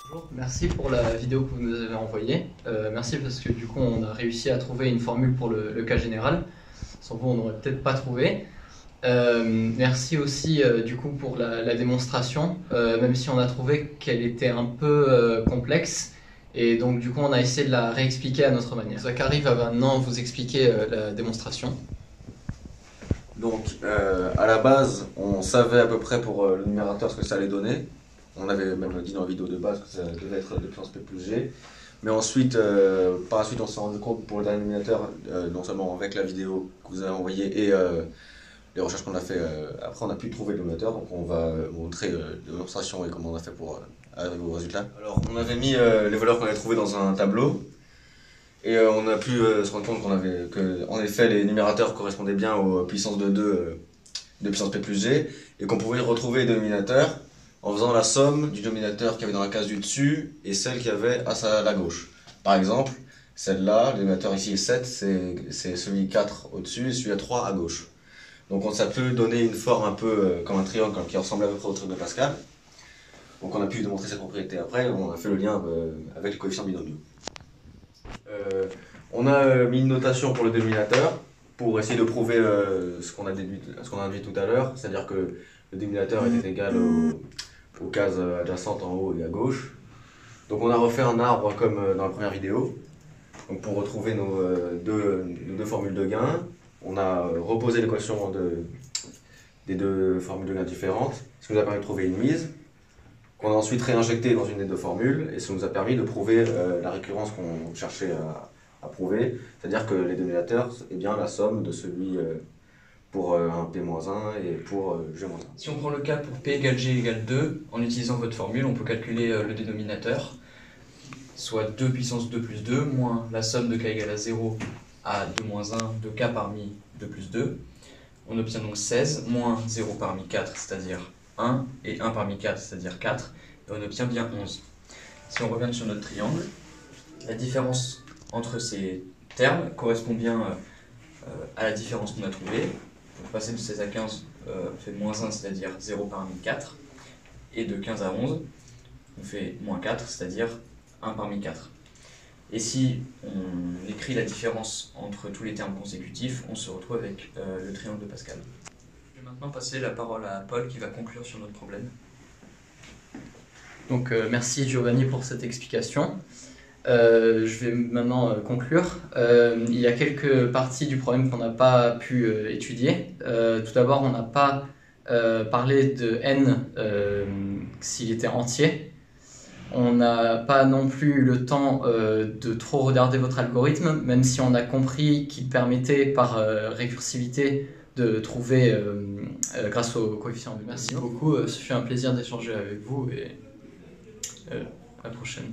Bonjour, merci pour la vidéo que vous nous avez envoyée. Merci parce que du coup on a réussi à trouver une formule pour le cas général. Sans vous on n'aurait peut-être pas trouvé. Merci aussi du coup pour la démonstration, même si on a trouvé qu'elle était un peu complexe. Et donc du coup on a essayé de la réexpliquer à notre manière. Zachary va maintenant vous expliquer la démonstration. Donc à la base, on savait à peu près pour le numérateur ce que ça allait donner. On avait même dit dans la vidéo de base que ça devait être de puissance P plus G. Mais ensuite, par la suite, on s'est rendu compte pour le dénominateur, non seulement avec la vidéo que vous avez envoyée et les recherches qu'on a fait, après on a pu trouver le dénominateur. Donc on va vous montrer la démonstration et comment on a fait pour arriver au résultat. Alors on avait mis les valeurs qu'on avait trouvées dans un tableau. Et on a pu se rendre compte que, en effet, les numérateurs correspondaient bien aux puissances de 2 de puissance P plus G, et qu'on pouvait retrouver les dénominateurs en faisant la somme du dénominateur qu'il y avait dans la case du dessus et celle qu'il y avait à la gauche. Par exemple, celle-là, le dénominateur ici est 7, c'est celui 4 au-dessus et celui à 3 à gauche. Donc ça peut donner une forme un peu comme un triangle qui ressemble à peu près au triangle de Pascal. Donc on a pu démontrer cette propriété après, on a fait le lien avec les coefficients binomiaux. On a mis une notation pour le dénominateur pour essayer de prouver ce qu'on a dit tout à l'heure, c'est-à-dire que le dénominateur était égal aux cases adjacentes en haut et à gauche. Donc on a refait un arbre comme dans la première vidéo. Donc pour retrouver nos deux formules de gain, on a reposé l'équation des deux formules de gain différentes, ce qui nous a permis de trouver une mise, qu'on a ensuite réinjecté dans une des deux formules, et ça nous a permis de prouver la récurrence qu'on cherchait à prouver, c'est-à-dire que les dénominateurs est bien la somme de celui pour un P-1 et pour G-1. Si on prend le cas pour P égale G égale 2, en utilisant votre formule, on peut calculer le dénominateur, soit 2 puissance 2 plus 2, moins la somme de K égale à 0 à 2 moins 1 de K parmi 2 plus 2. On obtient donc 16, moins 0 parmi 4, c'est-à-dire 1, et 1 parmi 4, c'est-à-dire 4, et on obtient bien 11. Si on revient sur notre triangle, la différence entre ces termes correspond bien à la différence qu'on a trouvée. Pour passer de 16 à 15, on fait moins 1, c'est-à-dire 0 parmi 4, et de 15 à 11, on fait moins 4, c'est-à-dire 1 parmi 4. Et si on écrit la différence entre tous les termes consécutifs, on se retrouve avec le triangle de Pascal. Je vais maintenant passer la parole à Paul qui va conclure sur notre problème. Donc merci Giovanni pour cette explication. Je vais maintenant conclure. Il y a quelques parties du problème qu'on n'a pas pu étudier. Tout d'abord, on n'a pas parlé de n s'il était entier. On n'a pas non plus eu le temps de trop regarder votre algorithme, même si on a compris qu'il permettait par récursivité de trouver grâce au coefficient. Merci beaucoup, ce fut un plaisir d'échanger avec vous et à la prochaine.